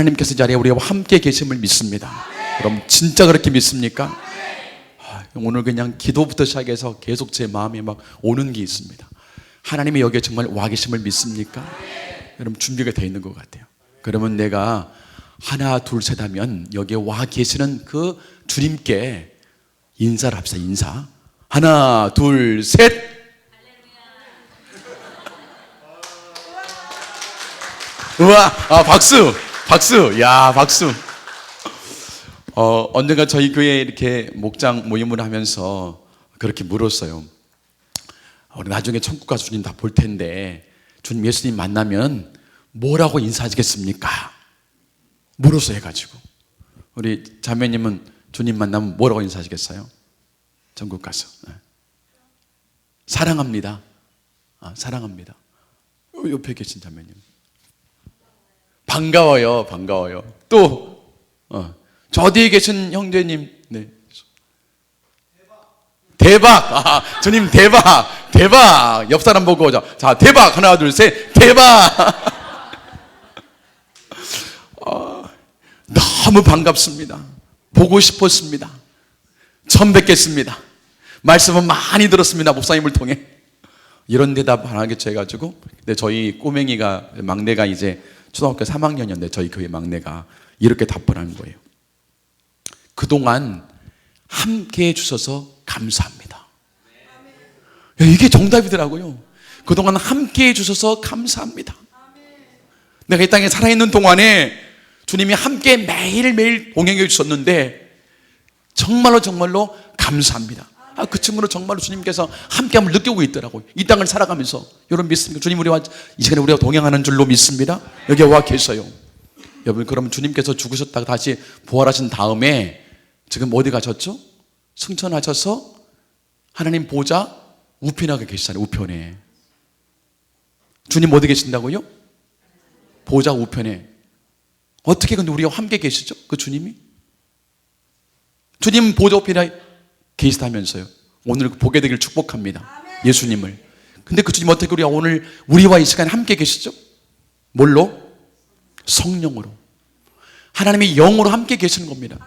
하나님께서 이 자리에 우리와 함께 계심을 믿습니다. 그럼 진짜 그렇게 믿습니까? 오늘 그냥 기도부터 시작해서 계속 제 마음에 막 오는 게 있습니다. 하나님이 여기에 정말 와 계심을 믿습니까? 여러분 준비가 되어 있는 것 같아요. 그러면 내가 하나 둘 셋 하면 여기에 와 계시는 그 주님께 인사를 합시다. 인사. 하나 둘 셋. 우와, 박수. 야, 박수. 언젠가 저희 교회에 이렇게 목장 모임을 하면서 그렇게 물었어요. 우리 나중에 천국 가서 주님 다 볼 텐데 주님 예수님 만나면 뭐라고 인사하시겠습니까? 물었어 해가지고 우리 자매님은 주님 만나면 뭐라고 인사하시겠어요? 천국 가서 사랑합니다. 사랑합니다. 옆에 계신 자매님 반가워요. 또 저 뒤에 계신 형제님 네. 대박. 주님 대박. 옆 사람 보고 자 대박. 하나 둘 셋 대박. 너무 반갑습니다. 보고 싶었습니다. 처음 뵙겠습니다. 말씀은 많이 들었습니다. 목사님을 통해. 이런 대답 안 하겠죠 해가지고 근데 저희 꼬맹이가 막내가 이제 초등학교 3학년이었는데 저희 교회 막내가 이렇게 답을 하는 거예요. 그동안 함께 해주셔서 감사합니다. 이게 정답이더라고요. 그동안 함께 해주셔서 감사합니다. 내가 이 땅에 살아있는 동안에 주님이 함께 매일매일 동행해 주셨는데 정말로 감사합니다. 그 친구는 정말로 주님께서 함께함을 느끼고 있더라고요. 이 땅을 살아가면서. 여러분 믿습니까? 주님 우리와 이 시간에 우리가 동행하는 줄로 믿습니다. 여기에 와 계셔요. 여러분 그러면 주님께서 죽으셨다가 다시 부활하신 다음에 지금 어디 가셨죠? 승천하셔서 하나님 보좌 우편에 계시잖아요. 우편에. 주님 어디 계신다고요? 보좌 우편에. 어떻게 근데 우리와 함께 계시죠? 그 주님이? 주님 보좌 우편에 계시다면서요. 오늘 보게 되길 축복합니다. 예수님을. 근데 그 주님 어떻게 우리와 이 시간에 함께 계시죠? 뭘로? 성령으로. 하나님의 영으로 함께 계시는 겁니다.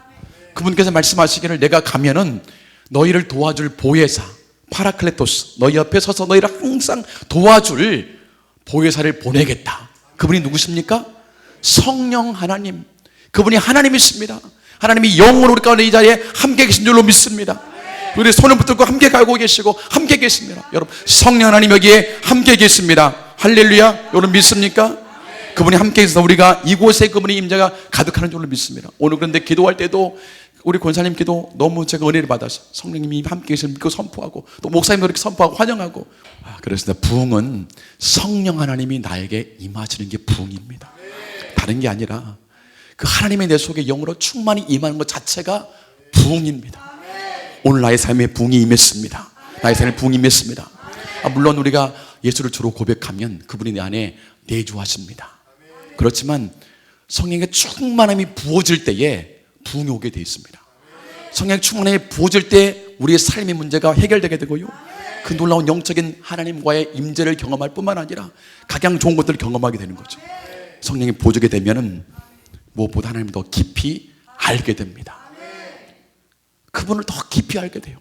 그분께서 말씀하시기를 내가 가면은 너희를 도와줄 보혜사 파라클레토스 너희 옆에 서서 너희를 항상 도와줄 보혜사를 보내겠다. 그분이 누구십니까? 성령 하나님. 그분이 하나님이십니다. 하나님이 영으로 우리 가운데 이 자리에 함께 계신 줄로 믿습니다. 우리 손을 붙들고 함께 가고 계시고 함께 계십니다. 여러분 성령 하나님 여기에 함께 계십니다. 할렐루야. 여러분 믿습니까? 그분이 함께 계셔서 우리가 이곳에 그분의 임재가 가득하는 줄로 믿습니다. 오늘 그런데 기도할 때도 우리 권사님 기도 너무 제가 은혜를 받아서 성령님이 함께 계시는 믿고 선포하고 또 목사님도 이렇게 선포하고 환영하고 그래서 부흥은 성령 하나님이 나에게 임하시는 게 부흥입니다. 다른 게 아니라 그 하나님의 내 속에 영으로 충만히 임하는 것 자체가 부흥입니다. 오늘 나의 삶에 부흥이 임했습니다. 나의 삶에 부흥이 임했습니다. 물론 우리가 예수를 주로 고백하면 그분이 내 안에 내주하십니다. 그렇지만 성령의 충만함이 부어질 때에 부흥이 오게 되어 있습니다. 성령의 충만함이 부어질 때 우리의 삶의 문제가 해결되게 되고요. 그 놀라운 영적인 하나님과의 임재를 경험할 뿐만 아니라 각양 좋은 것들을 경험하게 되는 거죠. 성령이 부어지게 되면은 무엇보다 하나님을 더 깊이 알게 됩니다. 그분을 더 깊이 알게 돼요.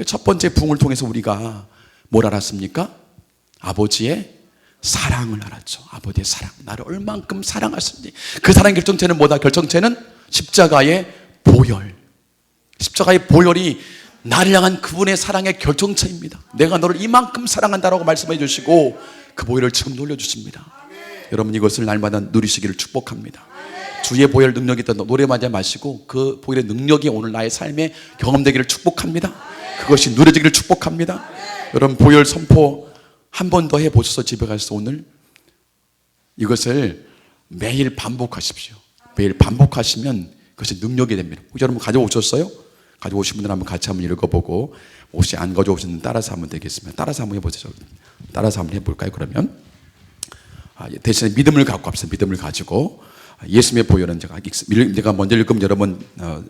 첫 번째 부흥을 통해서 우리가 뭘 알았습니까? 아버지의 사랑을 알았죠. 아버지의 사랑. 나를 얼만큼 사랑하시는지. 그 사랑의 결정체는 뭐다? 결정체는 십자가의 보혈. 십자가의 보혈이 나를 향한 그분의 사랑의 결정체입니다. 내가 너를 이만큼 사랑한다라고 말씀해 주시고 그 보혈을 지금 돌려주십니다. 여러분 이것을 날마다 누리시기를 축복합니다. 주의 보혈 능력이 있다 노래하지 마시고 그 보혈의 능력이 오늘 나의 삶에 경험되기를 축복합니다. 그것이 누려지기를 축복합니다. 여러분 보혈 선포 한 번 더 해보셔서 집에 가서 오늘 이것을 매일 반복하십시오. 매일 반복하시면 그것이 능력이 됩니다. 혹시 여러분 가져오셨어요? 가져오신 분들 한번 같이 한번 읽어보고 혹시 안 가져오셨는데 따라서 하면 되겠습니다. 따라서 한번 해보세요. 따라서 한번 해볼까요? 그러면 대신에 믿음을 갖고 합시다. 믿음을 가지고 예수님의 보혈은 제가 먼저 읽으면 여러분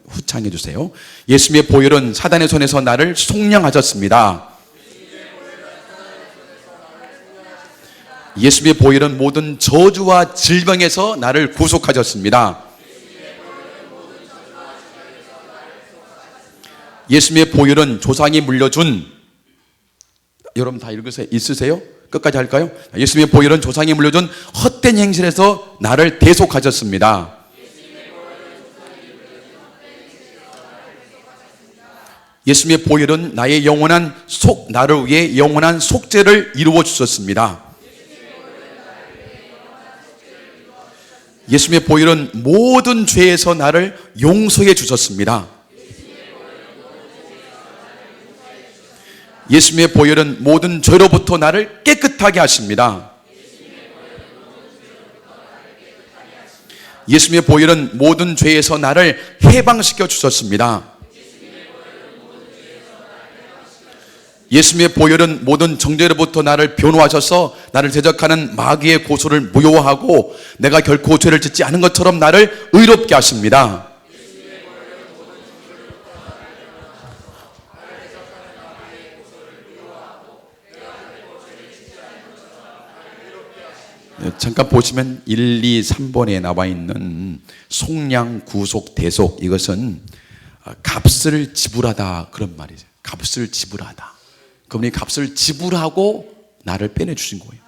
후창해 주세요. 예수님의 보혈은 사단의 손에서 나를 속량하셨습니다. 예수님의 보혈은 모든 저주와 질병에서 나를 구속하셨습니다. 예수님의 보혈은 조상이 물려준, 여러분 다 있으세요? 끝까지 할까요? 예수님의 보혈은 조상이 물려준 헛된 행실에서 나를 대속하셨습니다. 예수님의 보혈은 나의 영원한 나를 위해 영원한 속죄를 이루어 주셨습니다. 예수님의 보혈은 모든 죄에서 나를 용서해 주셨습니다. 예수님의 보혈은 모든 죄로부터 나를 깨끗하게 하십니다. 예수님의 보혈은 모든 죄에서 나를 해방시켜 주셨습니다. 예수님의 보혈은 모든 정죄로부터 나를 변호하셔서 나를 대적하는 마귀의 고소를 무효화하고 내가 결코 죄를 짓지 않은 것처럼 나를 의롭게 하십니다. 잠깐 보시면 1, 2, 3번에 나와 있는 속량, 구속, 대속, 이것은 값을 지불하다 그런 말이죠. 값을 지불하다. 그분이 값을 지불하고 나를 빼내주신 거예요.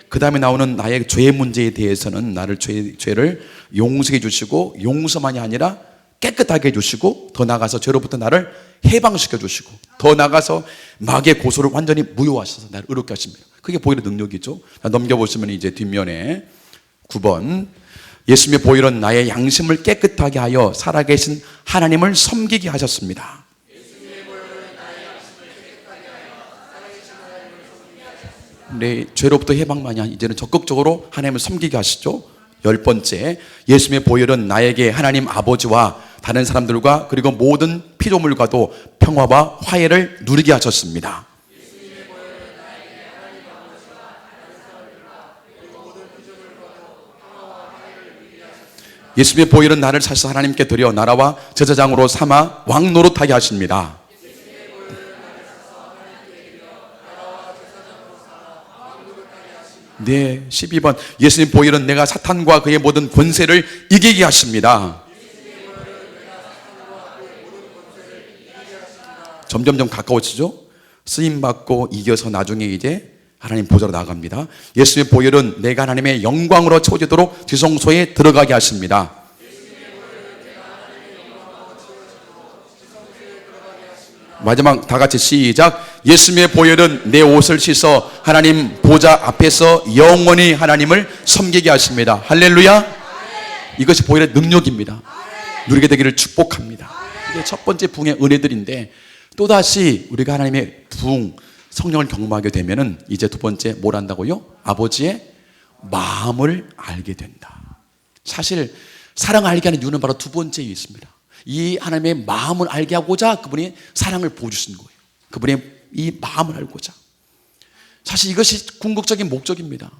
그 다음에 나오는 나의 죄 문제에 대해서는 나를 죄를 용서해 주시고, 용서만이 아니라 깨끗하게 해주시고, 더 나아가서 죄로부터 나를 해방시켜 주시고, 더 나아가서 마귀의 고소를 완전히 무효하셔서 나를 의롭게 하십니다. 그게 보혈의 능력이죠. 넘겨보시면 이제 뒷면에 9번, 예수님의 보혈은 나의 양심을 깨끗하게 하여 살아계신 하나님을 섬기게 하셨습니다. 네, 죄로부터 해방만이 아니라 이제는 적극적으로 하나님을 섬기게 하시죠. 10번째, 예수님의 보혈은 나에게 하나님 아버지와 다른 사람들과 그리고 모든 피조물과도 평화와 화해를 누리게 하셨습니다. 예수님의 보혈은 나를 사실 하나님께 드려 나라와 제사장으로 삼아 왕 노릇하게 하십니다. 네, 12번, 예수님 보혈은 내가 사탄과 그의 모든 권세를 이기게 하십니다. 점점점 가까워지죠. 쓰임받고 이겨서 나중에 이제 하나님 보좌로 나갑니다. 예수님의 보혈은 내가 하나님의 영광으로 채워지도록 지성소에 들어가게 하십니다. 마지막 다 같이 시작. 예수님의 보혈은 내 옷을 씻어 하나님 보좌 앞에서 영원히 하나님을 섬기게 하십니다. 할렐루야. 이것이 보혈의 능력입니다. 누리게 되기를 축복합니다. 이게 첫 번째 부흥의 은혜들인데, 또다시 우리가 하나님의 부흥 성령을 경험하게 되면은 이제 두 번째 뭘 한다고요? 아버지의 마음을 알게 된다. 사실 사랑을 알게 하는 이유는 바로 두 번째에 있습니다. 이 하나님의 마음을 알게 하고자 그분이 사랑을 보여주신 거예요. 그분의 이 마음을 알고자. 사실 이것이 궁극적인 목적입니다.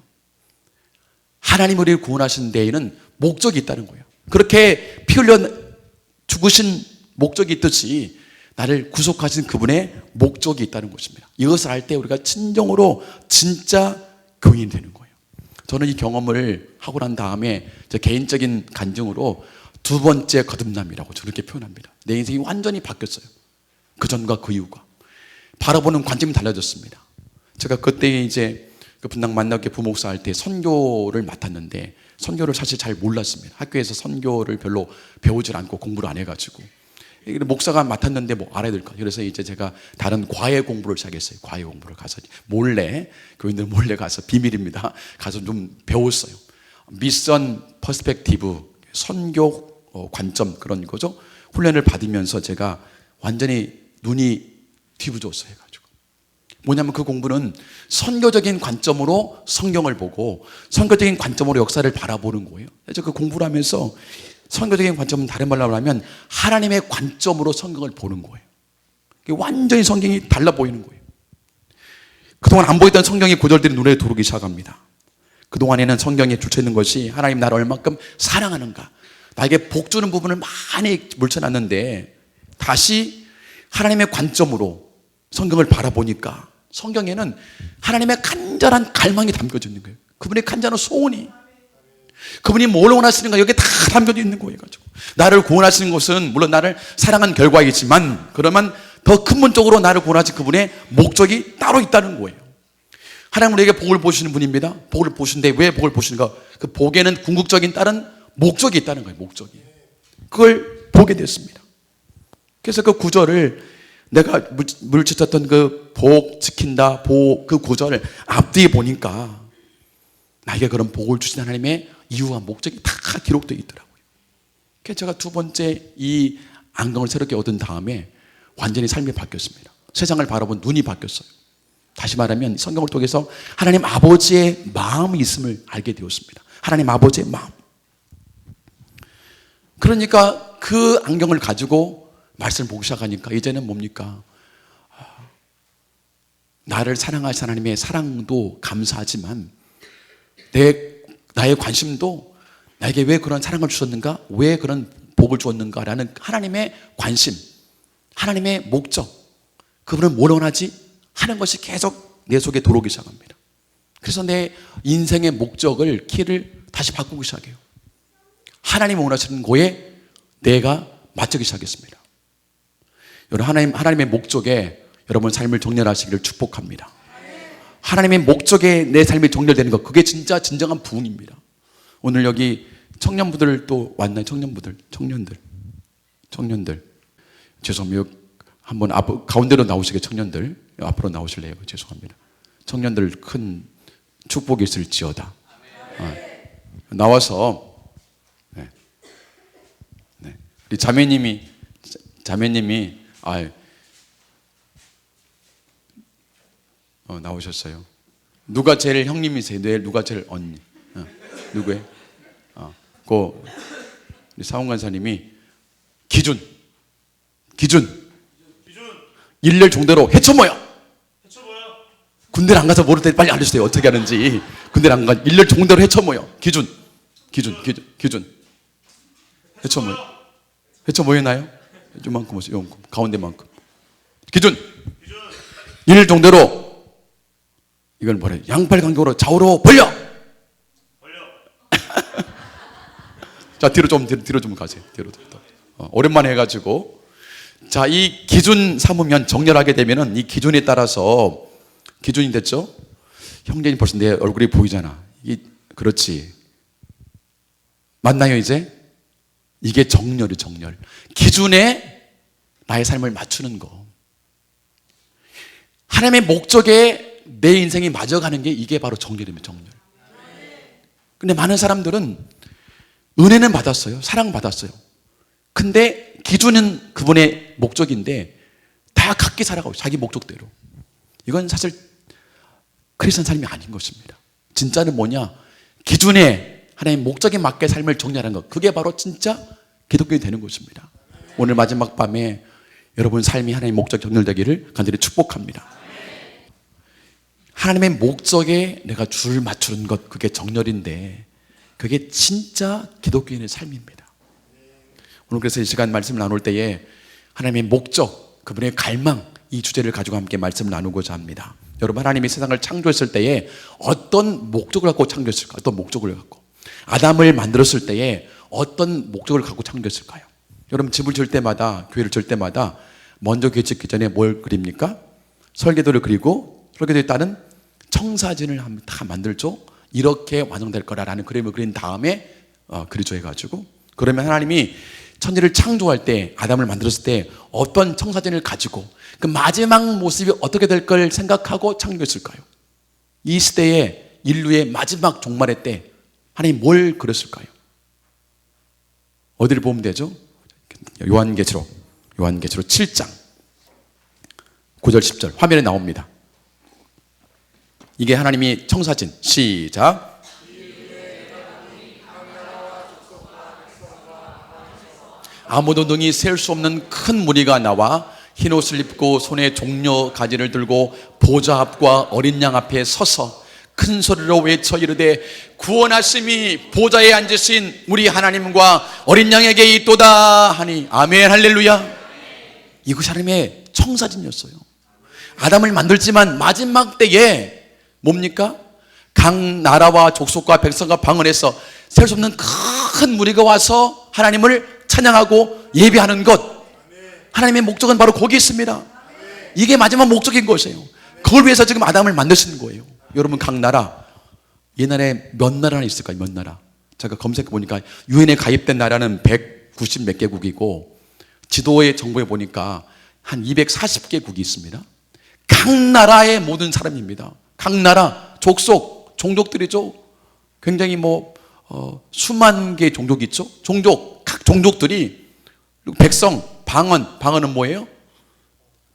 하나님 우리를 구원하신 데에는 목적이 있다는 거예요. 그렇게 피 흘려 죽으신 목적이 있듯이 나를 구속하신 그분의 목적이 있다는 것입니다. 이것을 알 때 우리가 진정으로 진짜 교인이 되는 거예요. 저는 이 경험을 하고 난 다음에 제 개인적인 간증으로 두 번째 거듭남이라고 저렇게 표현합니다. 내 인생이 완전히 바뀌었어요. 그 전과 그 이후가. 바라보는 관점이 달라졌습니다. 제가 그때 이제 그 분당 만나게 부목사 할 때 선교를 맡았는데, 선교를 사실 잘 몰랐습니다. 학교에서 선교를 별로 배우질 않고 공부를 안 해가지고. 목사가 맡았는데 뭐 알아야 될까. 그래서 이제 제가 다른 과외 공부를 시작했어요. 과외 공부를 가서 몰래, 교인들 몰래 가서, 비밀입니다, 가서 좀 배웠어요. 미션 퍼스펙티브, 선교 관점, 그런 거죠. 훈련을 받으면서 제가 완전히 눈이 뒤부졌어요. 해가지고 뭐냐면 그 공부는 선교적인 관점으로 성경을 보고 선교적인 관점으로 역사를 바라보는 거예요. 그래서 그 공부를 하면서 선교적인 관점은 다른 말로 하면 하나님의 관점으로 성경을 보는 거예요. 완전히 성경이 달라 보이는 거예요. 그동안 안 보이던 성경의 구절들이 눈에 들어오기 시작합니다. 그동안에는 성경에 주체있는 것이 하나님 나를 얼만큼 사랑하는가, 나에게 복 주는 부분을 많이 물쳐놨는데, 다시 하나님의 관점으로 성경을 바라보니까 성경에는 하나님의 간절한 갈망이 담겨져 있는 거예요. 그분의 간절한 소원이, 그분이 뭘 원하시는가 여기에 다 담겨져 있는 거예요. 나를 구원하시는 것은 물론 나를 사랑한 결과이지만, 그러면 더 근본적으로 나를 구원하신 그분의 목적이 따로 있다는 거예요. 하나님 우리에게 복을 보시는 분입니다. 복을 보시는데 왜 복을 보시는가? 그 복에는 궁극적인 다른 목적이 있다는 거예요. 목적이. 그걸 보게 됐습니다. 그래서 그 구절을, 내가 물질쳤던 그 복 지킨다, 그 구절을 앞뒤에 보니까 나에게 그런 복을 주신 하나님의 이유와 목적이 다 기록되어 있더라고요. 그래서 제가 두 번째 이 안경을 새롭게 얻은 다음에 완전히 삶이 바뀌었습니다. 세상을 바라본 눈이 바뀌었어요. 다시 말하면 성경을 통해서 하나님 아버지의 마음이 있음을 알게 되었습니다. 하나님 아버지의 마음. 그러니까 그 안경을 가지고 말씀을 보기 시작하니까 이제는 뭡니까? 나를 사랑하신 하나님의 사랑도 감사하지만 나의 관심도 나에게 왜 그런 사랑을 주셨는가? 왜 그런 복을 주었는가? 라는 하나님의 관심, 하나님의 목적, 그분은 뭘 원하지? 하는 것이 계속 내 속에 들어오기 시작합니다. 그래서 내 인생의 목적을, 키를 다시 바꾸기 시작해요. 하나님 원하시는 거에 내가 맞추기 시작했습니다. 여러분, 하나님의 목적에 여러분 삶을 정렬하시기를 축복합니다. 하나님의 목적에 내 삶이 정렬되는 것, 그게 진짜 진정한 부흥입니다. 오늘 여기 청년부들 또 왔나요? 청년들. 죄송합니다. 한번 가운데로 나오시게, 청년들. 앞으로 나오실래요? 죄송합니다. 청년들 큰 축복이 있을지어다. 나와서, 네. 우리 자매님이, 나오셨어요. 누가 제일 형님이세요? 누가 제일 언니? 누구예요? 우리 사원관사님이 기준. 일렬 종대로 헤쳐모여. 군대를 안 가서 모를 때 빨리 알려주세요. 어떻게 하는지. 군대를 안 가, 일렬 종대로 헤쳐모여. 기준. 헤쳐모였나요? 요만큼 오세요. 요만큼. 가운데만큼. 기준. 일렬 종대로. 이걸 뭐래? 양팔 간격으로 좌우로 벌려. 자, 뒤로 좀 가세요. 뒤로. 오랜만에 해가지고. 자, 이 기준 삼으면, 정렬하게 되면은 이 기준에 따라서, 기준이 됐죠? 형제님 벌써 내 얼굴이 보이잖아. 그렇지. 맞나요, 이제? 이게 정렬이 정렬. 기준에 나의 삶을 맞추는 거. 하나님의 목적에 내 인생이 맞아가는 게 이게 바로 정렬입니다, 정렬. 근데 많은 사람들은 은혜는 받았어요. 사랑받았어요. 근데 기준은 그분의 목적인데 다 각기 살아가고 자기 목적대로. 이건 사실 크리스천 삶이 아닌 것입니다. 진짜는 뭐냐? 기준에 하나님 목적에 맞게 삶을 정렬하는 것. 그게 바로 진짜 기독교인이 되는 것입니다. 오늘 마지막 밤에 여러분 삶이 하나님의 목적 정렬되기를 간절히 축복합니다. 하나님의 목적에 내가 줄 맞추는 것, 그게 정렬인데 그게 진짜 기독교인의 삶입니다. 오늘 그래서 이 시간 말씀을 나눌 때에 하나님의 목적, 그분의 갈망, 이 주제를 가지고 함께 말씀을 나누고자 합니다. 여러분, 하나님이 세상을 창조했을 때에 어떤 목적을 갖고 창조했을까요? 어떤 목적을 갖고? 아담을 만들었을 때에 어떤 목적을 갖고 창조했을까요? 여러분, 집을 지을 때마다, 교회를 지을 때마다 먼저 교회 짓기 전에 뭘 그립니까? 설계도를 그리고 설계도에 따른 청사진을 다 만들죠. 이렇게 완성될 거라는 그림을 그린 다음에 그리죠 해가지고, 그러면 하나님이 천지를 창조할 때, 아담을 만들었을 때 어떤 청사진을 가지고 그 마지막 모습이 어떻게 될 걸 생각하고 창조했을까요? 이 시대의 인류의 마지막 종말의 때 하나님 뭘 그렸을까요? 어디를 보면 되죠? 요한계시록 7장 9절 10절 화면에 나옵니다. 이게 하나님이 청사진. 시작. 아무도 능히 셀 수 없는 큰 무리가 나와 흰옷을 입고 손에 종려 가지를 들고 보좌 앞과 어린 양 앞에 서서 큰 소리로 외쳐 이르되 구원하심이 보좌에 앉으신 우리 하나님과 어린 양에게 있도다 하니. 아멘, 할렐루야. 이것이 하나님의 청사진이었어요. 아담을 만들지만 마지막 때에 뭡니까? 각 나라와 족속과 백성과 방언에서 셀 수 없는 큰 무리가 와서 하나님을 찬양하고 예배하는 것, 하나님의 목적은 바로 거기 있습니다. 이게 마지막 목적인 것이에요. 그걸 위해서 지금 아담을 만드시는 거예요. 여러분, 각 나라, 옛날에 몇 나라나 있을까요? 몇 나라? 제가 검색해 보니까 유엔에 가입된 나라는 190 몇 개국이고, 지도의 정보에 보니까 한 240개국이 있습니다. 각 나라의 모든 사람입니다. 각 나라, 족속, 종족들이죠. 굉장히 수만 개의 종족이 있죠. 각 종족들이, 그리고 백성, 방언은 뭐예요?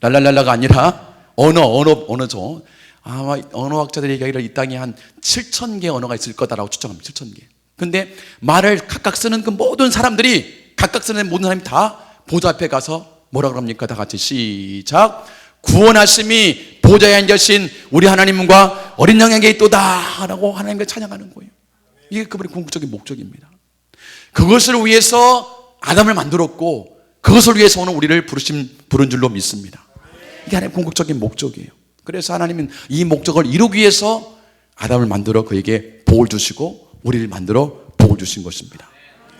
랄랄랄라가 아니라 언어죠. 아마 언어학자들이 얘기하기를 이 땅에 한 7,000개 언어가 있을 거다라고 추정합니다. 7,000개. 근데 말을 각각 쓰는 그 모든 사람들이, 각각 쓰는 모든 사람이 다 보좌 앞에 가서 뭐라 그럽니까? 다 같이 시작. 구원하심이 보좌에 앉으신 우리 하나님과 어린 양에게 있도다 라고 하나님께 찬양하는 거예요. 이게 그분의 궁극적인 목적입니다. 그것을 위해서 아담을 만들었고, 그것을 위해서 오늘 우리를 부른 줄로 믿습니다. 이게 하나님의 궁극적인 목적이에요. 그래서 하나님은 이 목적을 이루기 위해서 아담을 만들어 그에게 복을 주시고 우리를 만들어 복을 주신 것입니다.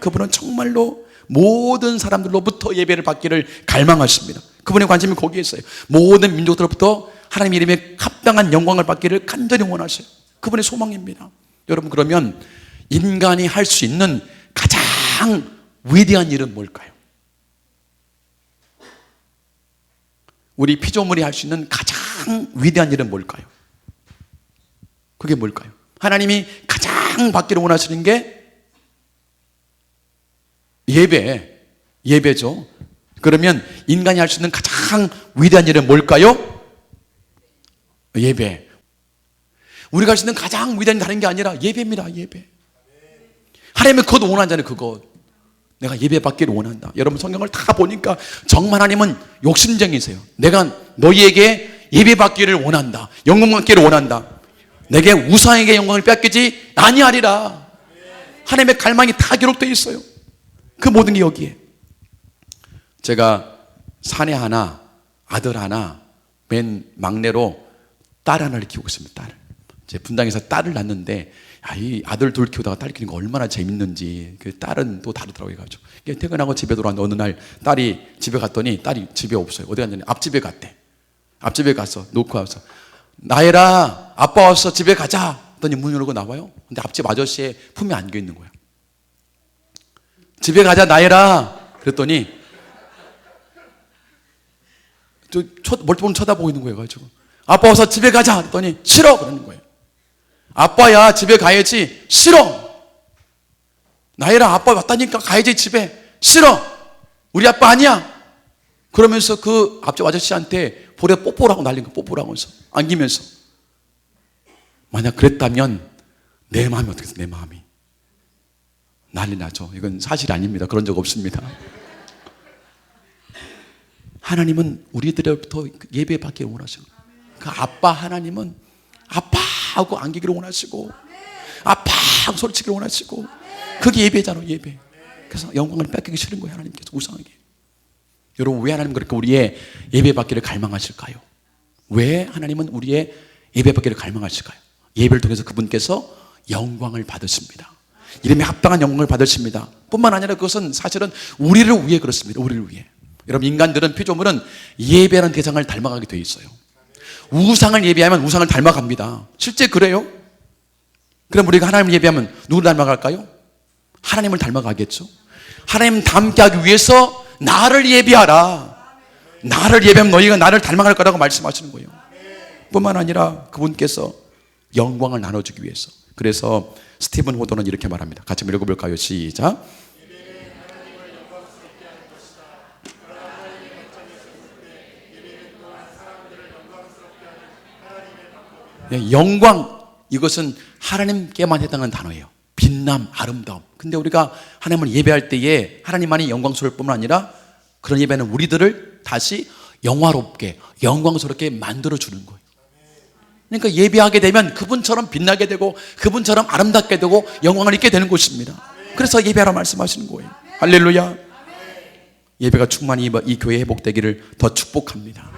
그분은 정말로 모든 사람들로부터 예배를 받기를 갈망하십니다. 그분의 관심이 거기에 있어요. 모든 민족들로부터 하나님 이름에 합당한 영광을 받기를 간절히 원하셔요. 그분의 소망입니다. 여러분, 그러면 인간이 할 수 있는 가장 위대한 일은 뭘까요? 우리 피조물이 할 수 있는 가장 위대한 일은 뭘까요? 그게 뭘까요? 하나님이 가장 받기를 원하시는 게 예배죠. 그러면 인간이 할 수 있는 가장 위대한 일은 뭘까요? 예배. 우리가 할 수 있는 가장 위대한 일은 다른 게 아니라 예배입니다. 예배. 하나님은 그것 원하잖아요. 그것. 내가 예배 받기를 원한다. 여러분, 성경을 다 보니까 정말 하나님은 욕심쟁이세요. 내가 너희에게 예배 받기를 원한다. 영광 받기를 원한다. 내게 우상에게 영광을 뺏기지 아니하리라. 하나님의 갈망이 다 기록되어 있어요. 그 모든 게 여기에. 제가 사내 하나, 아들 하나, 맨 막내로 딸 하나를 키우고 있습니다. 딸. 제 분당에서 딸을 낳는데, 이 아들 둘 키우다가 딸 키우는 거 얼마나 재밌는지. 그 딸은 또 다르더라고요. 가지고 퇴근하고 집에 돌아왔는데 어느 날 딸이 집에 갔더니 딸이 집에 없어요. 어디 갔냐니 앞집에 갔대. 앞집에 가서 놓고 와서, 나혜라, 아빠 왔어, 집에 가자 했더니 문 열고 나와요. 근데 앞집 아저씨의 품에 안겨 있는 거야. 집에 가자, 나혜라 그랬더니 멀뚱멀뚱 쳐다보고 있는 거예요. 가지고 아빠 와서 집에 가자 했더니 싫어 그러는 거예요. 아빠야, 집에 가야지. 싫어. 나혜라, 아빠 왔다니까 가야지. 집에. 싫어. 우리 아빠 아니야. 그러면서 그 앞집 아저씨한테 볼에 뽀뽀를 하고 날린 거. 뽀뽀를 하면서 안기면서. 만약 그랬다면 내 마음이 어떻게 됐어? 내 마음이 난리 나죠. 이건 사실이 아닙니다. 그런 적 없습니다. 하나님은 우리들로부터 예배 받기를 원하시고, 그 아빠 하나님은 아빠하고 안기기를 원하시고, 아빠하고 소리치기를 원하시고, 그게 예배잖아요. 예배. 그래서 영광을 뺏기기 싫은 거예요. 하나님께서 우상하게. 여러분, 왜 하나님 그렇게 우리의 예배 받기를 갈망하실까요? 왜 하나님은 우리의 예배 받기를 갈망하실까요? 예배를 통해서 그분께서 영광을 받으십니다. 이름에 합당한 영광을 받으십니다. 뿐만 아니라 그것은 사실은 우리를 위해 그렇습니다. 우리를 위해. 여러분, 인간들은, 피조물은 예배라는 대상을 닮아가게 돼 있어요. 우상을 예배하면 우상을 닮아갑니다. 실제 그래요. 그럼 우리가 하나님을 예배하면 누구를 닮아갈까요? 하나님을 닮아가겠죠. 하나님 닮게 하기 위해서 나를 예배하라. 나를 예배하면 너희가 나를 닮아갈 거라고 말씀하시는 거예요. 뿐만 아니라 그분께서 영광을 나눠주기 위해서. 그래서 스티븐 호도는 이렇게 말합니다. 같이 한번 읽어볼까요? 시작. 영광, 이것은 하나님께만 해당하는 단어예요. 빛남, 아름다움. 근데 우리가 하나님을 예배할 때에 하나님만이 영광스러울 뿐만 아니라 그런 예배는 우리들을 다시 영화롭게, 영광스럽게 만들어주는 거예요. 그러니까 예배하게 되면 그분처럼 빛나게 되고 그분처럼 아름답게 되고 영광을 입게 되는 것입니다. 그래서 예배하라 말씀하시는 거예요. 할렐루야. 예배가 충만히 이 교회에 회복되기를 더 축복합니다.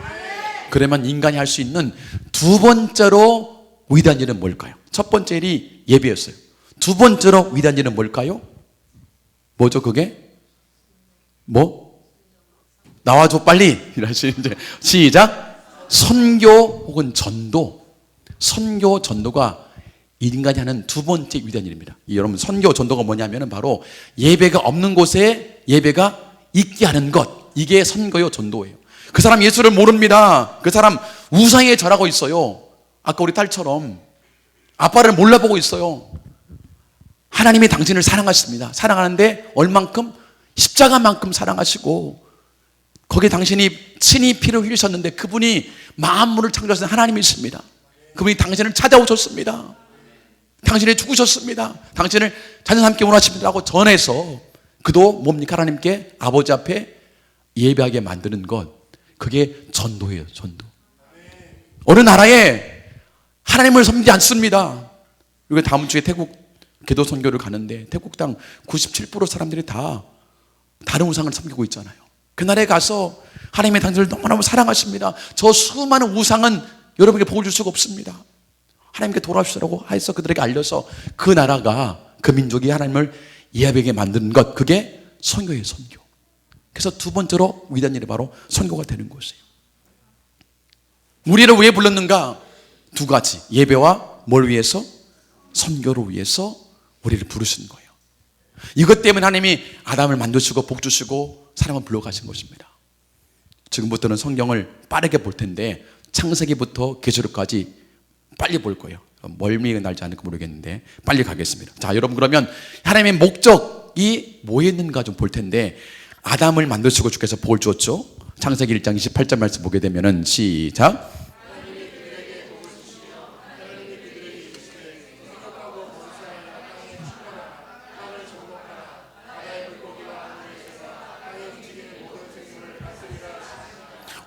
그러면 인간이 할 수 있는 두 번째로 위대한 일은 뭘까요? 첫 번째 일이 예배였어요. 두 번째로 위대한 일은 뭘까요? 뭐죠 그게? 뭐? 나와줘 빨리. 이러시 이제 시작. 선교 혹은 전도. 선교 전도가 인간이 하는 두 번째 위대한 일입니다. 여러분 선교 전도가 뭐냐면은 바로 예배가 없는 곳에 예배가 있게 하는 것. 이게 선교요 전도예요. 그 사람 예수를 모릅니다. 그 사람 우상에 절하고 있어요. 아까 우리 딸처럼 아빠를 몰라보고 있어요. 하나님이 당신을 사랑하십니다. 사랑하는데 얼만큼? 십자가만큼 사랑하시고 거기에 당신이 친히 피를 흘리셨는데 그분이 만물을 창조하신 하나님이십니다. 그분이 당신을 찾아오셨습니다. 당신이 죽으셨습니다. 당신을 자녀와 함께 원하십니다라고 전해서 그도 뭡니까? 하나님께 아버지 앞에 예배하게 만드는 것. 그게 전도예요. 전도. 어느 나라에 하나님을 섬기지 않습니다. 그리고 다음 주에 태국 기도 선교를 가는데 태국 땅 97% 사람들이 다 다른 우상을 섬기고 있잖아요. 그 나라에 가서 하나님의 당신을 너무너무 사랑하십니다. 저 수많은 우상은 여러분에게 복을 줄 수가 없습니다. 하나님께 돌아오시라고 해서 그들에게 알려서 그 나라가 그 민족이 하나님을 예배하게 만드는 것. 그게 선교예요. 선교. 그래서 두 번째로 위대한 일이 바로 선교가 되는 것이에요. 우리를 왜 불렀는가? 두 가지. 예배와 뭘 위해서? 선교를 위해서 우리를 부르신 거예요. 이것 때문에 하나님이 아담을 만드시고 복 주시고 사람을 불러가신 것입니다. 지금부터는 성경을 빠르게 볼 텐데 창세기부터 계시록까지 빨리 볼 거예요. 멀미가 날지 않을까 모르겠는데 빨리 가겠습니다. 자, 여러분 그러면 하나님의 목적이 뭐였는가 좀 볼 텐데 아담을 만드시고 주께서 복을 주었죠. 창세기 1장 28절 말씀 보게 되면은 시작.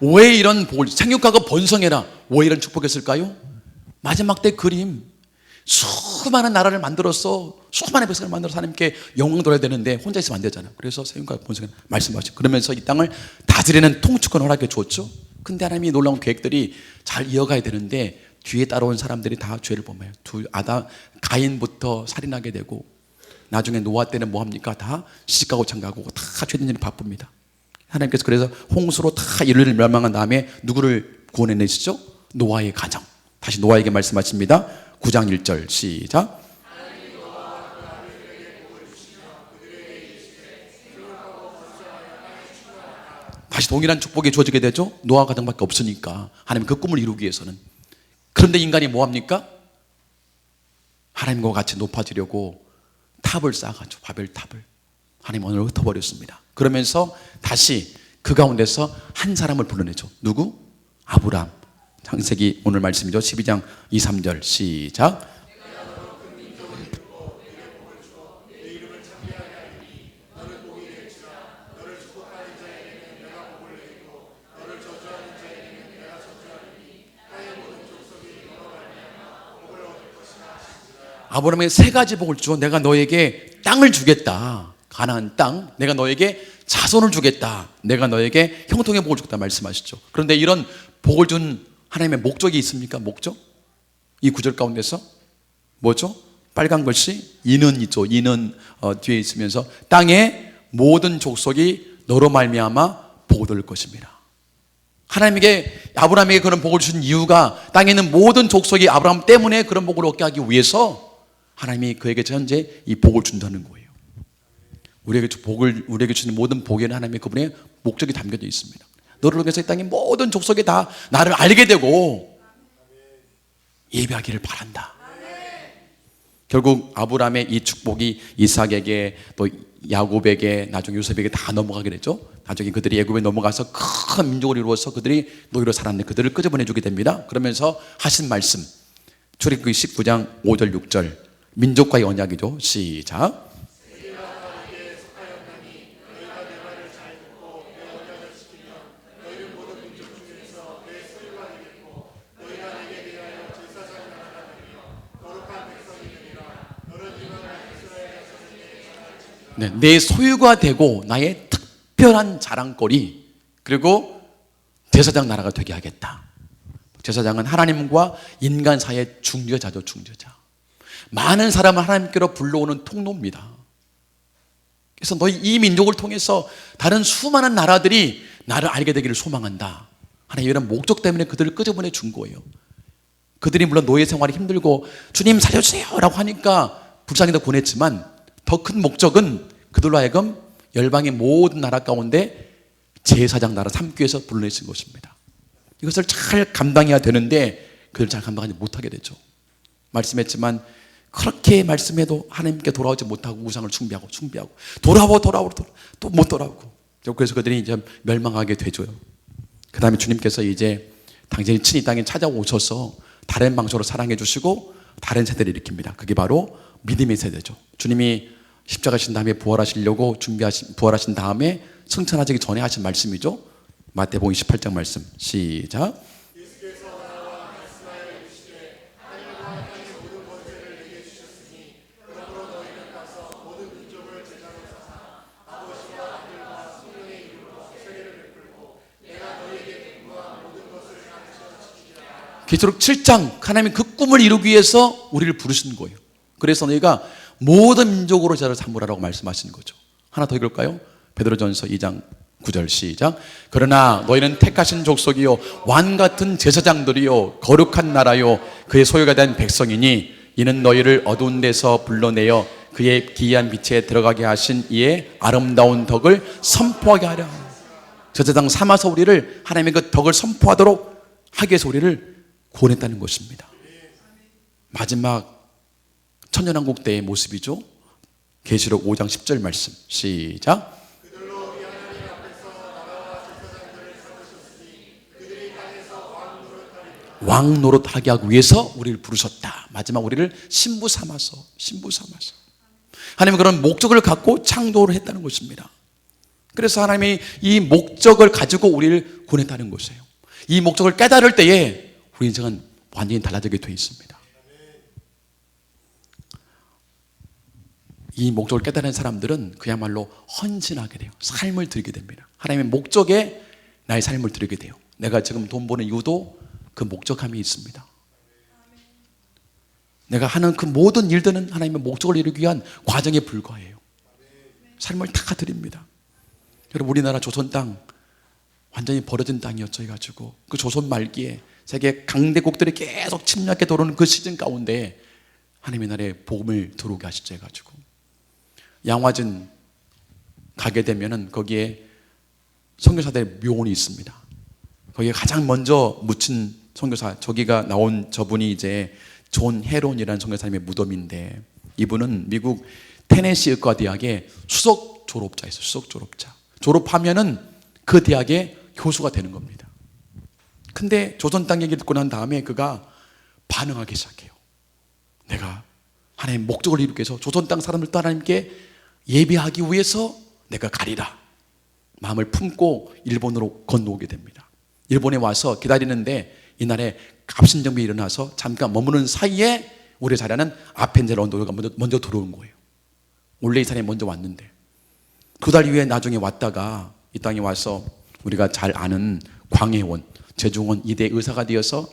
왜 이런 복을, 생육하고 번성해라. 왜 이런 축복했을까요? 마지막 때 그림. 수많은 나라를 만들어서 수많은 백성을 만들어서 하나님께 영광 돌아야 되는데 혼자 있으면 안 되잖아요. 그래서 생육하고 번성해라 말씀하시고 그러면서 이 땅을 다스리는 통치권 허락해 줬죠. 근데 하나님이 놀라운 계획들이 잘 이어가야 되는데 뒤에 따라온 사람들이 다 죄를 범해요. 가인부터 살인하게 되고 나중에 노아 때는 뭐합니까? 다 시집가고 장가고 다 죄된 일이 바쁩니다. 하나님께서 그래서 홍수로 다 인류를 멸망한 다음에 누구를 구원해내시죠? 노아의 가정. 다시 노아에게 말씀하십니다. 9장 1절 시작. 다시 동일한 축복이 주어지게 되죠. 노아 가정밖에 없으니까 하나님 그 꿈을 이루기 위해서는. 그런데 인간이 뭐합니까? 하나님과 같이 높아지려고 탑을 쌓아가지고 바벨탑을 하나님 오늘 흩어버렸습니다. 그러면서 다시 그 가운데서 한 사람을 불러내죠. 누구? 아브람. 창세기 오늘 말씀이죠. 12장 2, 3절 시작. 아브라함에게 세 가지 복을 주어 내가 너에게 땅을 주겠다. 가나안 땅. 내가 너에게 자손을 주겠다. 내가 너에게 형통의 복을 주겠다 말씀하시죠. 그런데 이런 복을 준 하나님의 목적이 있습니까? 목적? 이 구절 가운데서 뭐죠? 빨간 글씨 이는 있죠. 이는 뒤에 있으면서 땅의 모든 족속이 너로 말미암아 복을 얻을 것입니다. 하나님에게 아브라함에게 그런 복을 주신 이유가 땅에 있는 모든 족속이 아브라함 때문에 그런 복을 얻게 하기 위해서 하나님이 그에게 현재 이 복을 준다는 거예요. 우리에게 주는 모든 복에는 하나님의 그분의 목적이 담겨져 있습니다. 너를 통해서 이 땅의 모든 족속이 다 나를 알게 되고 예배하기를 바란다. 결국 아브라함의 이 축복이 이삭에게 또 야곱에게 나중에 요셉에게 다 넘어가게 됐죠. 나중에 그들이 애굽에 넘어가서 큰 민족을 이루어서 그들이 노예로 살았는데 그들을 끄집어내주게 됩니다. 그러면서 하신 말씀 출애굽기 19장 5절 6절 민족과의 언약이죠. 시작. 네, 내 소유가 되고 나의 특별한 자랑거리 그리고 제사장 나라가 되게 하겠다. 제사장은 하나님과 인간 사이의 중재자죠. 중재자. 많은 사람을 하나님께로 불러오는 통로입니다. 그래서 너희 이 민족을 통해서 다른 수많은 나라들이 나를 알게 되기를 소망한다. 하나님 이런 목적 때문에 그들을 끄집어내 준 거예요. 그들이 물론 노예 생활이 힘들고 주님 살려주세요 라고 하니까 불쌍히 더 보냈지만 더 큰 목적은 그들로 하여금 열방의 모든 나라 가운데 제사장 나라 삼기 위해서 불러내신 것입니다. 이것을 잘 감당해야 되는데 그들 잘 감당하지 못하게 되죠. 말씀했지만 그렇게 말씀해도 하나님께 돌아오지 못하고 우상을 숭배하고 돌아오고 또 못 돌아오고, 그래서 그들이 이제 멸망하게 되죠. 그 다음에 주님께서 이제 당신이 친히 땅에 찾아오셔서 다른 방식으로 사랑해 주시고 다른 세대를 일으킵니다. 그게 바로 믿음의 세대죠. 주님이 십자가신 다음에 부활하시려고 부활하신 다음에 승천하시기 전에 하신 말씀이죠. 마태복음 28장 말씀 시작. 계시록 7장 하나님이 그 꿈을 이루기 위해서 우리를 부르신 거예요. 그래서 너희가 모든 민족으로 저를 삼으라고 말씀하시는 거죠. 하나 더 읽을까요? 베드로전서 2장 9절 시작. 그러나 너희는 택하신 족속이요 왕 같은 제사장들이요 거룩한 나라요 그의 소유가 된 백성이니 이는 너희를 어두운 데서 불러내어 그의 기이한 빛에 들어가게 하신 이의 아름다운 덕을 선포하게 하려. 제사장 삼아서 우리를 하나님의 그 덕을 선포하도록 하기 위해서 우리를 구원했다는 것입니다. 마지막 천년왕국 때의 모습이죠. 계시록 5장 10절 말씀 시작. 왕 노릇하게 하기 위해서 우리를 부르셨다. 마지막 우리를 신부 삼아서 하나님은 그런 목적을 갖고 창조를 했다는 것입니다. 그래서 하나님이 이 목적을 가지고 우리를 구원했다는 것이에요. 이 목적을 깨달을 때에 우리 인생은 완전히 달라지게 되어 있습니다. 이 목적을 깨달은 사람들은 그야말로 헌신하게 돼요. 삶을 드리게 됩니다. 하나님의 목적에 나의 삶을 드리게 돼요. 내가 지금 돈 버는 이유도 그 목적함이 있습니다. 내가 하는 그 모든 일들은 하나님의 목적을 이루기 위한 과정에 불과해요. 삶을 다 드립니다. 여러분 우리나라 조선 땅 완전히 버려진 땅이었죠. 해가지고 그 조선 말기에 세계 강대국들이 계속 침략해 들어오는 그 시즌 가운데 하나님의 나라에 복음을 들어오게 하시죠. 해가지고 양화진 가게 되면은 거기에 선교사들의 묘원이 있습니다. 거기에 가장 먼저 묻힌 선교사, 저기가 나온 저분이 이제 존 헤론이라는 선교사님의 무덤인데, 이분은 미국 테네시 의과대학의 수석 졸업자였어요. 수석 졸업자. 졸업하면은 그 대학의 교수가 되는 겁니다. 근데 조선 땅 얘기를 듣고 난 다음에 그가 반응하기 시작해요. 내가 하나님의 목적을 이루기 위해서 조선 땅 사람들도 하나님께 예배하기 위해서 내가 가리라 마음을 품고 일본으로 건너오게 됩니다. 일본에 와서 기다리는데 이날에 갑신정변이 일어나서 잠깐 머무는 사이에 우리 자리하는 아펜젤 원도가 먼저 들어온 거예요. 원래 이 사람이 먼저 왔는데 2달 후에 나중에 왔다가 이 땅에 와서 우리가 잘 아는 광해원, 제중원 이대 의사가 되어서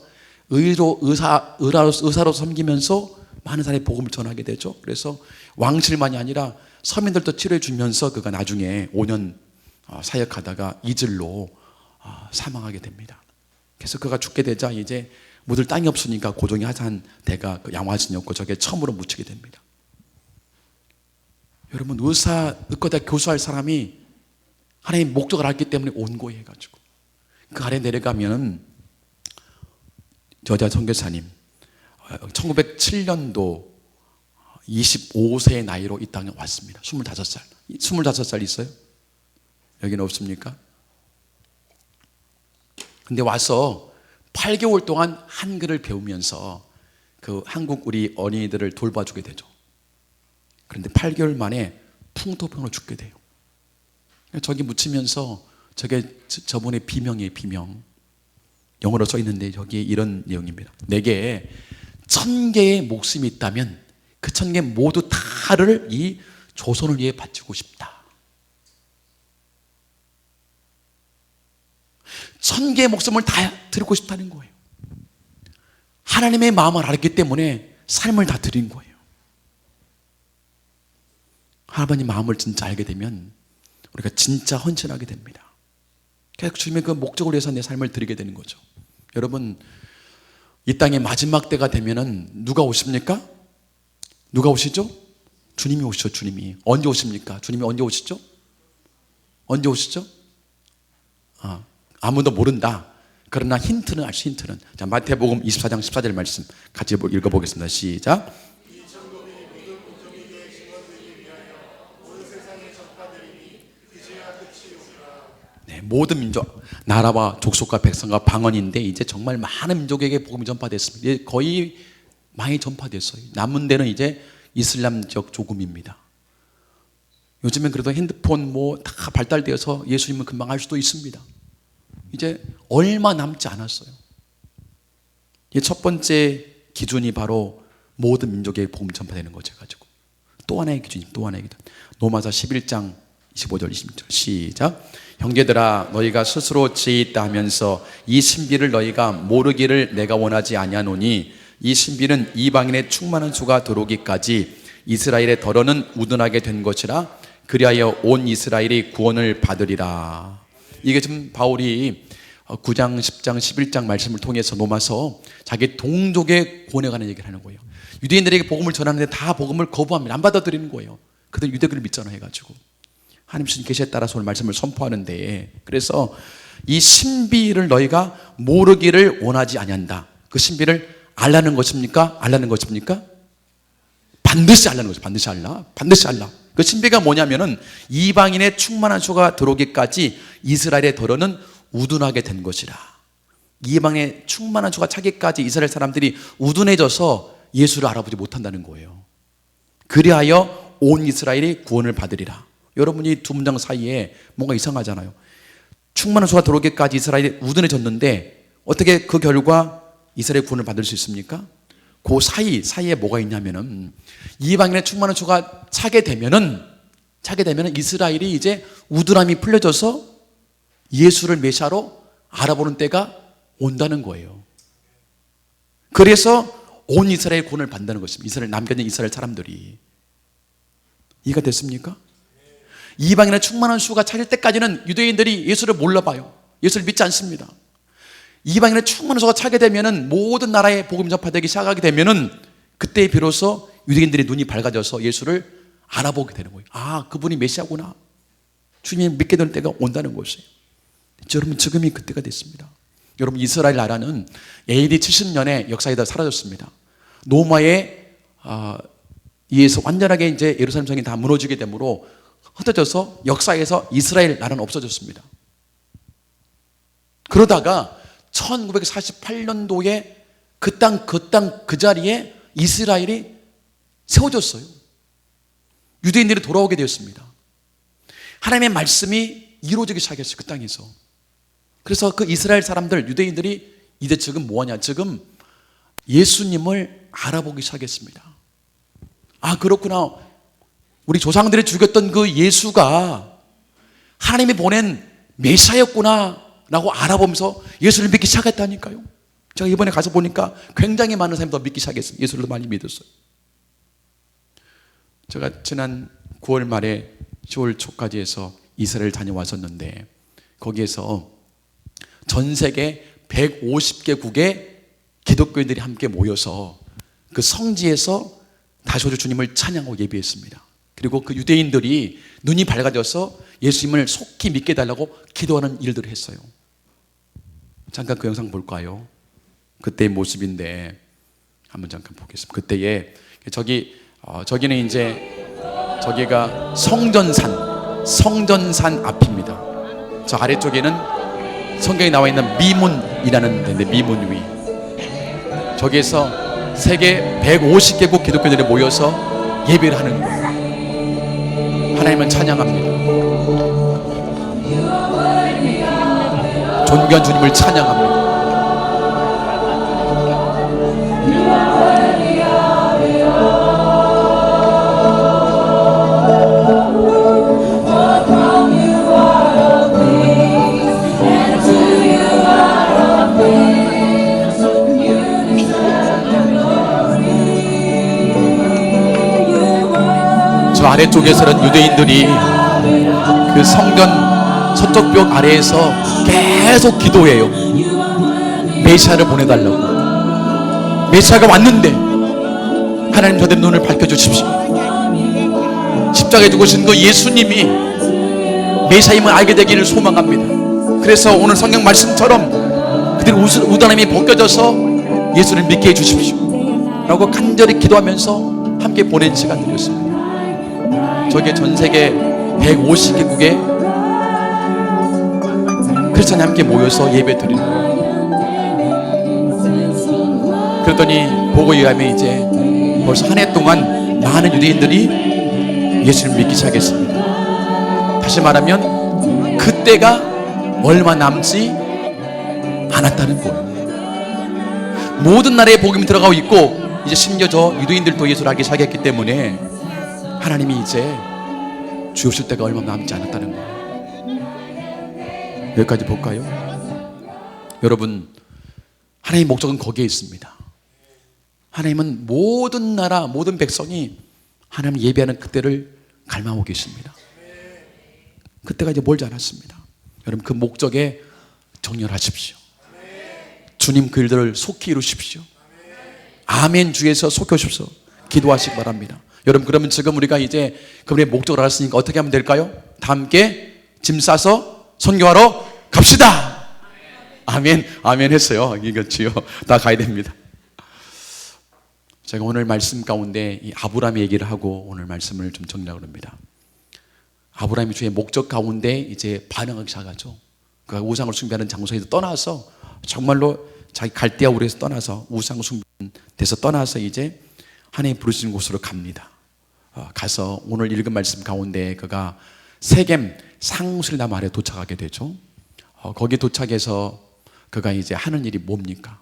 의사로 섬기면서 많은 사람이 복음을 전하게 되죠. 그래서 왕실만이 아니라 서민들도 치료해 주면서 그가 나중에 5년 사역하다가 이질로 사망하게 됩니다. 그래서 그가 죽게 되자 이제 묻을 땅이 없으니까 고종이 하자한 대가 그 양화진이었고 저게 처음으로 묻히게 됩니다. 여러분 의과대학 교수할 사람이 하나님의 목적을 알기 때문에 온 거예요. 해가지고 그 아래 내려가면 여자 선교사님 1907년도 25세의 나이로 이 땅에 왔습니다. 25살 있어요? 여기는 없습니까? 근데 와서 8개월 동안 한글을 배우면서 그 한국 우리 어린이들을 돌봐주게 되죠. 그런데 8개월 만에 풍토병으로 죽게 돼요. 저기 묻히면서 저게 저분의 비명이에요. 비명. 영어로 써 있는데 여기에 이런 내용입니다. 내게 1000개의 목숨이 있다면 그 1000개 모두 다를 이 조선을 위해 바치고 싶다. 1000개의 목숨을 다 드리고 싶다는 거예요. 하나님의 마음을 알았기 때문에 삶을 다 드린 거예요. 하나님 마음을 진짜 알게 되면 우리가 진짜 헌신하게 됩니다. 계속 주님의 그 목적을 위해서 내 삶을 드리게 되는 거죠. 여러분, 이 땅의 마지막 때가 되면은 누가 오십니까? 누가 오시죠? 주님이 오시죠. 주님이. 언제 오십니까? 주님이 언제 오시죠? 언제 오시죠? 아무도 모른다. 그러나 힌트는 알수, 힌트는. 자, 마태복음 24장 14절 말씀 같이 읽어보겠습니다. 시작. 네, 모든 민족, 나라와 족속과 백성과 방언인데 이제 정말 많은 민족에게 복음이 전파됐습니다. 이제 거의 많이 전파됐어요. 남은 데는 이제 이슬람적 조금입니다. 요즘엔 그래도 핸드폰 뭐 다 발달되어서 예수님은 금방 알 수도 있습니다. 이제 얼마 남지 않았어요. 첫 번째 기준이 바로 모든 민족에게 복음 전파되는 거죠. 가지고 또 하나의 기준이, 또 하나의 기준. 로마서 11장 25절 26절 시작. 형제들아, 너희가 스스로 지혜 있다 하면서 이 신비를 너희가 모르기를 내가 원하지 아니하노니 이 신비는 이방인의 충만한 수가 들어오기까지 이스라엘의 덜어는 우둔하게 된 것이라. 그리하여 온 이스라엘이 구원을 받으리라. 이게 지금 바울이 9장, 10장, 11장 말씀을 통해서 로마서 자기 동족의 구원에 관한 얘기를 하는 거예요. 유대인들에게 복음을 전하는데 다 복음을 거부합니다. 안 받아들이는 거예요. 그들 유대교를 믿잖아 해가지고. 하나님 주신 계시에 따라서 오늘 말씀을 선포하는데, 그래서 이 신비를 너희가 모르기를 원하지 아니한다. 그 신비를 알라는 것입니까? 알라는 것입니까? 반드시 알라는 거죠. 반드시 알라. 반드시 알라. 그 신비가 뭐냐면은 이방인의 충만한 수가 들어오기까지 이스라엘의 덜어는 우둔하게 된 것이라. 이방인의 충만한 수가 차기까지 이스라엘 사람들이 우둔해져서 예수를 알아보지 못한다는 거예요. 그리하여 온 이스라엘이 구원을 받으리라. 여러분이 두 문장 사이에 뭔가 이상하잖아요. 충만한 수가 들어오기까지 이스라엘이 우둔해졌는데 어떻게 그 결과 이스라엘 구원을 받을 수 있습니까? 그 사이에 뭐가 있냐면은 이방인의 충만한 수가 차게 되면은 이스라엘이 이제 우둔함이 풀려져서 예수를 메시아로 알아보는 때가 온다는 거예요. 그래서 온 이스라엘 구원을 받는다는 것입니다. 이스라엘 남겨진 이스라엘 사람들이. 이해가 됐습니까? 이방인의 충만한 수가 차질 때까지는 유대인들이 예수를 몰라봐요. 예수를 믿지 않습니다. 이방인의 충만한 수가 차게 되면은 모든 나라에 복음 전파되기 시작하게 되면은 그때 비로소 유대인들의 눈이 밝아져서 예수를 알아보게 되는 거예요. 아, 그분이 메시아구나. 주님이 믿게 되는 때가 온다는 것이에요. 여러분, 지금이 그때가 됐습니다. 여러분, 이스라엘 나라는 AD 70년에 역사에 다 사라졌습니다. 로마에 의해서 완전하게 이제 예루살렘 성이 다 무너지게 되므로 흩어져서 역사에서 이스라엘 나라는 없어졌습니다. 그러다가 1948년도에 그 자리에 이스라엘이 세워졌어요. 유대인들이 돌아오게 되었습니다. 하나님의 말씀이 이루어지기 시작했어요. 그 땅에서. 그래서 그 이스라엘 사람들, 유대인들이 이제 지금 뭐하냐? 지금 예수님을 알아보기 시작했습니다. 아, 그렇구나. 우리 조상들이 죽였던 그 예수가 하나님이 보낸 메시아였구나 라고 알아보면서 예수를 믿기 시작했다니까요. 제가 이번에 가서 보니까 굉장히 많은 사람이 더 믿기 시작했어요. 예수를 많이 믿었어요. 제가 지난 9월 말에 10월 초까지 해서 이스라엘 다녀왔었는데 거기에서 전 세계 150개국의 기독교인들이 함께 모여서 그 성지에서 다시 오실 주님을 찬양하고 예배했습니다. 그리고 그 유대인들이 눈이 밝아져서 예수님을 속히 믿게 해달라고 기도하는 일들을 했어요. 잠깐 그 영상 볼까요? 그때의 모습인데 한번 잠깐 보겠습니다. 그때에 저기는 이제 저기가 성전산 앞입니다. 저 아래쪽에는 성경에 나와 있는 미문이라는 데인데 미문 위. 저기에서 세계 150개국 기독교인들이 모여서 예배를 하는 거예요. 하나님을 찬양합니다. 존귀한 주님을 찬양합니다. 아래쪽에서는 유대인들이 그 성전 서쪽 벽 아래에서 계속 기도해요. 메시아를 보내달라고. 메시아가 왔는데 하나님 저들의 눈을 밝혀주십시오. 십자가에 죽으신 그 예수님이 메시아임을 알게 되기를 소망합니다. 그래서 오늘 성경 말씀처럼 그들의 우단함이 벗겨져서 예수를 믿게 해주십시오 라고 간절히 기도하면서 함께 보낸 시간들이었습니다. 저게 전세계 150개국의 크리스찬이 함께 모여서 예배 드리는 거예요. 그랬더니 보고에 의하면 이제 벌써 한 해 동안 많은 유대인들이 예수를 믿기 시작했습니다. 다시 말하면 그때가 얼마 남지 않았다는 거예요. 모든 나라에 복음이 들어가고 있고 이제 심지어 저 유대인들도 예수를 알기 시작했기 때문에 하나님이 이제 주옵실 때가 얼마 남지 않았다는 거예요. 여기까지 볼까요? 여러분, 하나님의 목적은 거기에 있습니다. 하나님은 모든 나라, 모든 백성이 하나님을 예배하는 그때를 갈망하고 계십니다. 그때가 이제 멀지 않았습니다. 여러분, 그 목적에 정렬하십시오. 주님 그 일들을 속히 이루십시오. 아멘 주에서 속히 오십시오. 기도하시기 바랍니다. 여러분, 그러면 지금 우리가 이제 그분의 목적을 알았으니까 어떻게 하면 될까요? 다 함께 짐 싸서 선교하러 갑시다. 아멘, 아멘 했어요. 이거지요. 다 가야 됩니다. 제가 오늘 말씀 가운데 이 아브라함의 얘기를 하고 오늘 말씀을 좀 정리하려고 합니다. 아브라함이 주의 목적 가운데 이제 반응하기 시작하죠. 그 우상을 숭배하는 장소에서 떠나서 정말로 자기 갈대아 우르에서 떠나서 우상 숭배하는 데서 떠나서 이제 하나님 부르시는 곳으로 갑니다. 가서 오늘 읽은 말씀 가운데 그가 세겜 상수리나무 아래 도착하게 되죠. 거기에 도착해서 그가 이제 하는 일이 뭡니까?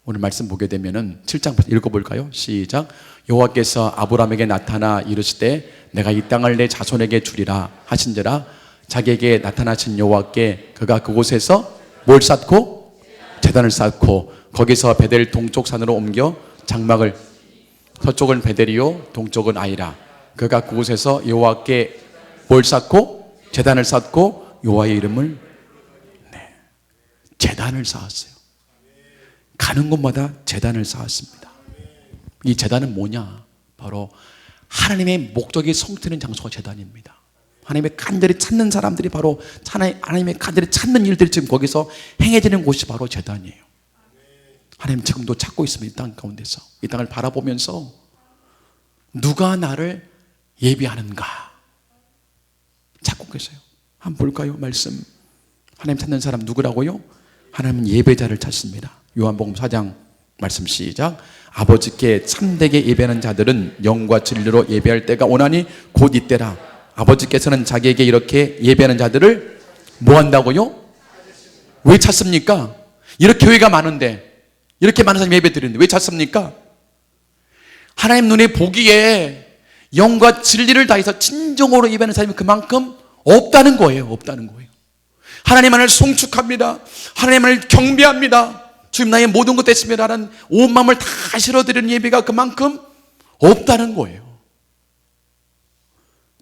오늘 말씀 보게 되면은 7장 읽어볼까요? 시작. 여호와께서 아브라함에게 나타나 이르시되 내가 이 땅을 내 자손에게 주리라 하신지라 자기에게 나타나신 여호와께 그가 그곳에서 뭘 쌓고? 제단을 쌓고 거기서 베델 동쪽 산으로 옮겨 장막을 서쪽은 베델이요 동쪽은 아이라 그가 그곳에서 여호와께 뭘 쌓고? 제단을 쌓고 여호와의 이름을 제단을 쌓았어요. 가는 곳마다 제단을 쌓았습니다. 이 제단은 뭐냐? 바로 하나님의 목적이 성취되는 장소가 제단입니다. 하나님의 간절히 찾는 사람들이 바로 하나님의 간절히 찾는 일들이 지금 거기서 행해지는 곳이 바로 제단이에요. 하나님 지금도 찾고 있습니다. 이 땅 가운데서 이 땅을 바라보면서 누가 나를 예비하는가 찾고 계세요. 한번 볼까요? 말씀. 하나님 찾는 사람 누구라고요? 하나님은 예배자를 찾습니다. 요한복음 4장 말씀 시작. 아버지께 참되게 예배하는 자들은 영과 진리로 예배할 때가 오나니 곧 이때라. 아버지께서는 자기에게 이렇게 예배하는 자들을 뭐 한다고요? 왜 찾습니까? 이렇게 교회가 많은데 이렇게 많은 사람이 예배 드리는데 왜 찾습니까? 하나님 눈에 보기에 영과 진리를 다해서 진정으로 예배하는 사람이 그만큼 없다는 거예요. 없다는 거예요. 하나님만을 송축합니다. 하나님만을 경배합니다. 주님 나의 모든 것 됐습니다 라는 온 마음을 다 실어드리는 예배가 그만큼 없다는 거예요.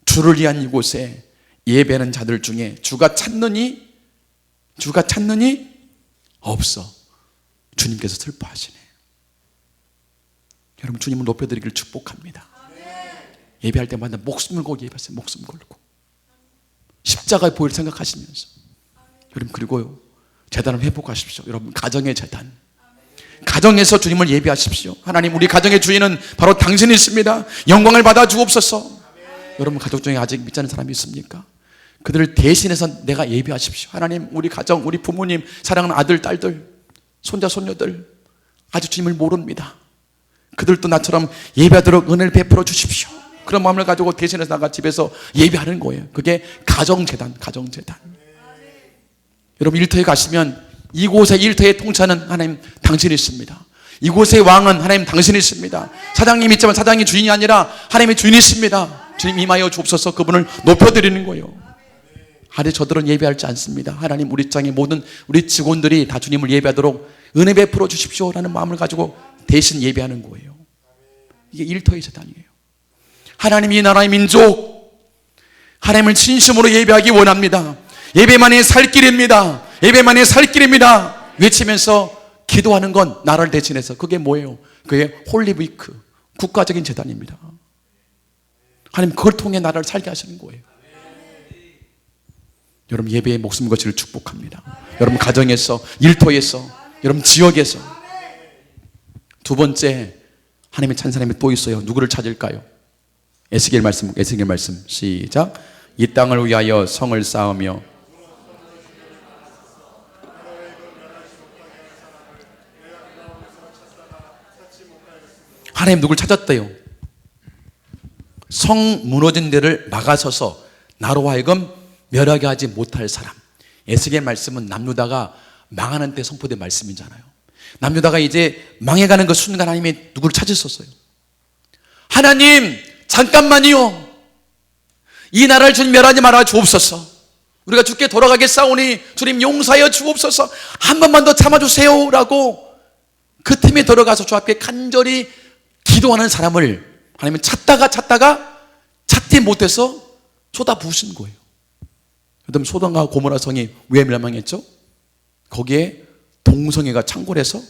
주를 위한 이곳에 예배하는 자들 중에 주가 찾느니 없어. 주님께서 슬퍼하시네. 여러분, 주님을 높여드리기를 축복합니다. 예배할 때마다 목숨 걸고 예배하세요. 목숨 걸고 십자가의 보혈을 생각하시면서. 여러분, 그리고요 제단을 회복하십시오. 여러분, 가정의 제단, 가정에서 주님을 예배하십시오. 하나님, 우리 가정의 주인은 바로 당신이십니다. 영광을 받아 주옵소서. 여러분, 가족 중에 아직 믿지 않는 사람이 있습니까? 그들을 대신해서 내가 예배하십시오. 하나님, 우리 가정, 우리 부모님, 사랑하는 아들, 딸들, 손자, 손녀들 아직 주님을 모릅니다. 그들도 나처럼 예배하도록 은혜를 베풀어 주십시오. 그런 마음을 가지고 대신해서 나가 집에서 예배하는 거예요. 그게 가정재단, 가정재단. 여러분, 일터에 가시면 이곳의 일터의 통치하는 하나님 당신이십니다. 이곳의 왕은 하나님 당신이십니다. 사장님 있지만 사장이 주인이 아니라 하나님의 주인이십니다. 주님 임하여 주옵소서. 그분을 높여드리는 거예요. 아래 저들은 예배하지 않습니다. 하나님, 우리 장의 모든 우리 직원들이 다 주님을 예배하도록 은혜 베풀어 주십시오 라는 마음을 가지고 대신 예배하는 거예요. 이게 일터의 재단이에요. 하나님 이 나라의 민족 하나님을 진심으로 예배하기 원합니다. 예배만이 살 길입니다. 예배만이 살 길입니다. 외치면서 기도하는 건 나라를 대신해서 그게 뭐예요? 그게 홀리위크, 국가적인 재단입니다. 하나님 그걸 통해 나라를 살게 하시는 거예요. 여러분 예배의 목숨 것을 축복합니다. 여러분 가정에서, 일터에서, 여러분 지역에서. 두 번째 하나님의 찬사람이 또 있어요. 누구를 찾을까요? 에스겔 말씀 시작. 이 땅을 위하여 성을 쌓으며 하나님 누굴 찾았대요? 성 무너진 데를 막아서서 나로 하여금 멸하게 하지 못할 사람. 에스겔 말씀은 남유다가 망하는 때 선포된 말씀이잖아요. 남유다가 이제 망해가는 그 순간 하나님이 누구를 찾으셨어요? 하나님 잠깐만요. 이 나라를 주님 멸하지 말아 주옵소서. 우리가 주께 돌아가겠사오니 주님 용서하여 주옵소서. 한 번만 더 참아주세요 라고 그 팀에 들어가서 주 앞에 간절히 기도하는 사람을 하나님은 찾다가 찾지 못해서 쏟아부으신 거예요. 여러분 소돔과 고모라 성이 왜 멸망했죠? 거기에 동성애가 창궐해서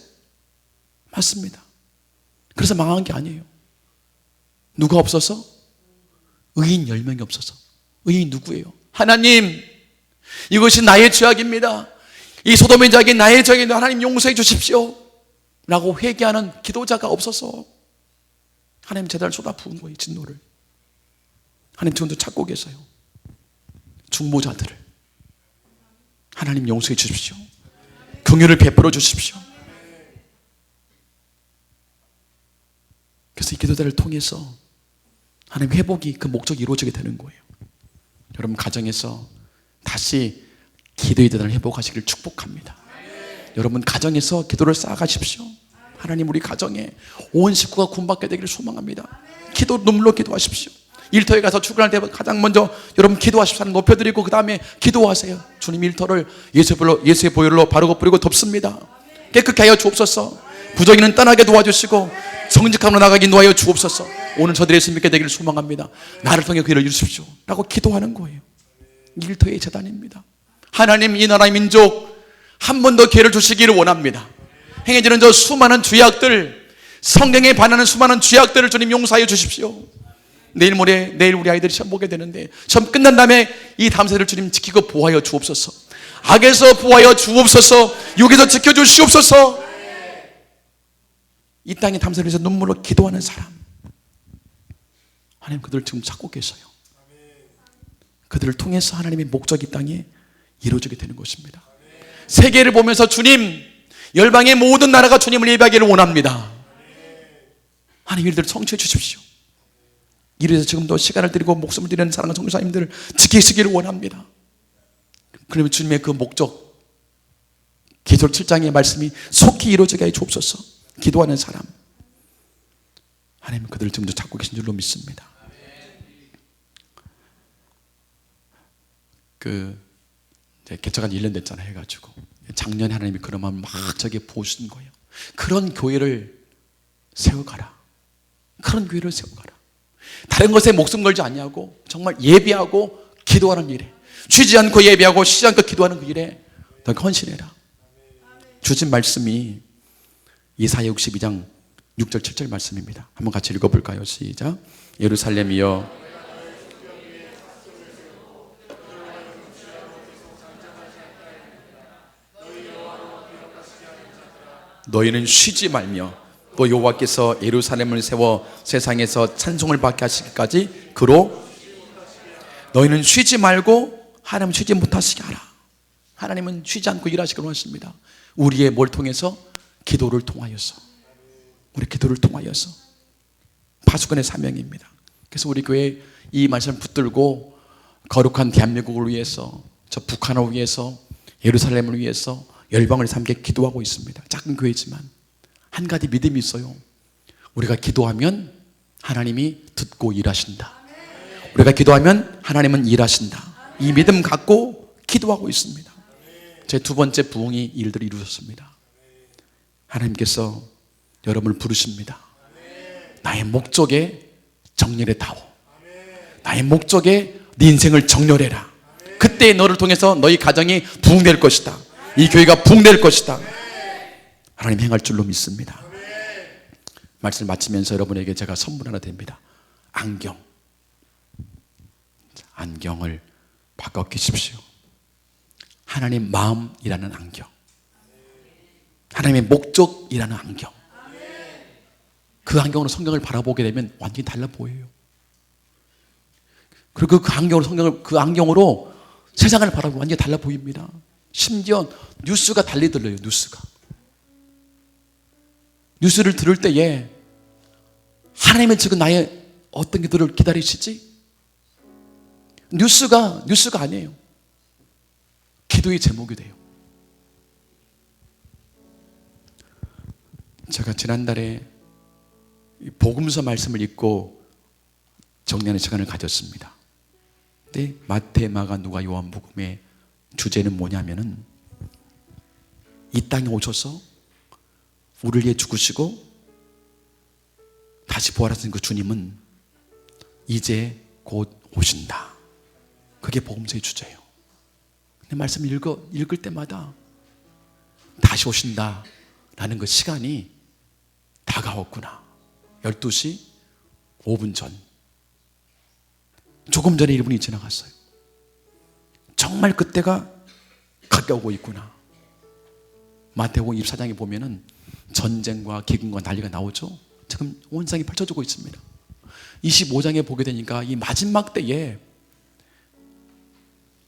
맞습니다. 그래서 망한 게 아니에요. 누가 없어서? 의인 10명이 없어서. 의인 누구예요? 하나님 이것이 나의 죄악입니다. 이 소돔의 죄악이 나의 죄악인데 하나님 용서해 주십시오 라고 회개하는 기도자가 없어서 하나님 제단을 쏟아부은 거예요. 진노를. 하나님 지금도 찾고 계세요. 중보자들을 하나님 용서해 주십시오. 긍휼을 베풀어 주십시오. 그래서 이 기도자를 통해서 하나님 회복이 그 목적이 이루어지게 되는 거예요. 여러분 가정에서 다시 기도의 대단을 회복하시기를 축복합니다. 여러분 가정에서 기도를 쌓아가십시오. 하나님 우리 가정에 온 식구가 구원받게 되기를 소망합니다. 기도 눈물로 기도하십시오. 일터에 가서 출근할 때 가장 먼저 여러분 기도하십시오. 하나님 높여드리고 그 다음에 기도하세요. 주님 일터를 예수의 보혈로 바르고 뿌리고 덮습니다. 깨끗게 하여 주옵소서. 부정인은 떠나게 도와주시고 정직함으로 나가게 도와여 주옵소서. 오늘 저들의 예수 믿게 되기를 소망합니다. 나를 통해 그 일을 이루십시오 라고 기도하는 거예요. 일터의 재단입니다. 하나님 이 나라의 민족 한 번 더 기회를 주시기를 원합니다. 행해지는 저 수많은 죄악들, 성경에 반하는 수많은 죄악들을 주님 용서하여 주십시오. 내일 우리 아이들이 시험 보게 되는데 시험 끝난 다음에 이 다음 세대를 주님 지키고 보호하여 주옵소서. 악에서 보호하여 주옵소서. 육에서 지켜주시옵소서. 이 땅의 다음 세대를 위해서 눈물로 기도하는 사람 하나님 그들을 지금 찾고 계세요. 그들을 통해서 하나님의 목적이 이 땅에 이루어지게 되는 것입니다. 세계를 보면서 주님 열방의 모든 나라가 주님을 예배하기를 원합니다. 하나님 이들을 성취해 주십시오. 이래서 지금도 시간을 드리고 목숨을 드리는 사랑하는 성도님들 지키시기를 원합니다. 그러면 주님의 그 목적 기도록 7장의 말씀이 속히 이루어지게 해 주옵소서. 기도하는 사람 하나님 그들을 지금도 찾고 계신 줄로 믿습니다. 이제 개척한 1년 됐잖아요 해가지고 작년에 하나님이 그런 마음을 막 저에게 보여주신 거예요. 그런 교회를 세워가라. 그런 교회를 세워가라. 다른 것에 목숨 걸지 아니하고 정말 예배하고 기도하는 일에 쉬지 않고 예배하고 쉬지 않고 기도하는 그 일에 더 헌신해라. 주신 말씀이 이사야 62장 6절 7절 말씀입니다. 한번 같이 읽어볼까요? 시작. 예루살렘이여 너희는 쉬지 말며 또 여호와께서 예루살렘을 세워 세상에서 찬송을 받게 하시기까지 그로 너희는 쉬지 말고 하나님 쉬지 못하시게 하라. 하나님은 쉬지 않고 일하시기로 하십니다. 우리의 뭘 통해서? 기도를 통하여서. 우리 기도를 통하여서 파수꾼의 사명입니다. 그래서 우리 교회 이 말씀을 붙들고 거룩한 대한민국을 위해서 저 북한을 위해서 예루살렘을 위해서 열방을 삼게 기도하고 있습니다. 작은 교회지만 한 가지 믿음이 있어요. 우리가 기도하면 하나님이 듣고 일하신다. 우리가 기도하면 하나님은 일하신다. 이 믿음 갖고 기도하고 있습니다. 제 두 번째 부흥이 일들을 이루셨습니다. 하나님께서 여러분을 부르십니다. 나의 목적에 정렬해 다오. 나의 목적에 네 인생을 정렬해라. 그때 너를 통해서 너희 가정이 부흥될 것이다. 이 교회가 부흥될 것이다. 하나님 행할 줄로 믿습니다. 말씀을 마치면서 여러분에게 제가 선물 하나 드립니다. 안경을 바꿔 끼십시오. 하나님 마음이라는 안경, 하나님의 목적이라는 안경. 그 안경으로 성경을 바라보게 되면 완전히 달라 보여요. 그리고 그 안경으로 세상을 바라보면 완전히 달라 보입니다. 심지어 뉴스가 달리 들려요. 뉴스를 들을 때에 하나님은 지금 나의 어떤 기도를 기다리시지? 뉴스가 아니에요. 기도의 제목이 돼요. 제가 지난달에 복음서 말씀을 읽고 정리하는 시간을 가졌습니다. 근데 마태, 마가, 누가, 요한복음의 주제는 뭐냐면은 이 땅에 오셔서 우리를 위해 죽으시고 다시 부활하신 그 주님은 이제 곧 오신다. 그게 복음서의 주제예요. 근데 말씀을 읽을 때마다 다시 오신다 라는 그 시간이 다가왔구나. 12시 5분 전, 조금 전에 1분이 지나갔어요. 정말 그때가 가까우고 있구나. 마태복음 24장에 보면은 전쟁과 기근과 난리가 나오죠. 지금 온 세상이 펼쳐지고 있습니다. 25장에 보게 되니까 이 마지막 때에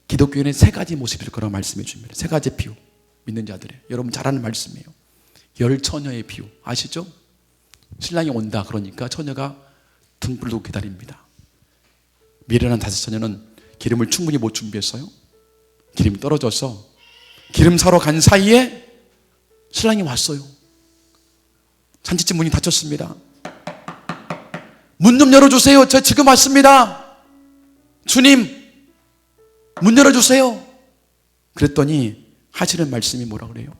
기독교인의 세 가지 모습일 거라고 말씀해 줍니다. 세 가지 비유, 믿는 자들의, 여러분 잘 아는 말씀이에요. 열 처녀의 비유 아시죠? 신랑이 온다 그러니까 처녀가 등불 두고 기다립니다. 미련한 다섯 처녀는 기름을 충분히 못 준비했어요. 기름이 떨어져서 기름 사러 간 사이에 신랑이 왔어요. 잔치집 문이 닫혔습니다. 문 좀 열어주세요. 저 지금 왔습니다. 주님, 문 열어주세요. 그랬더니 하시는 말씀이 뭐라 그래요?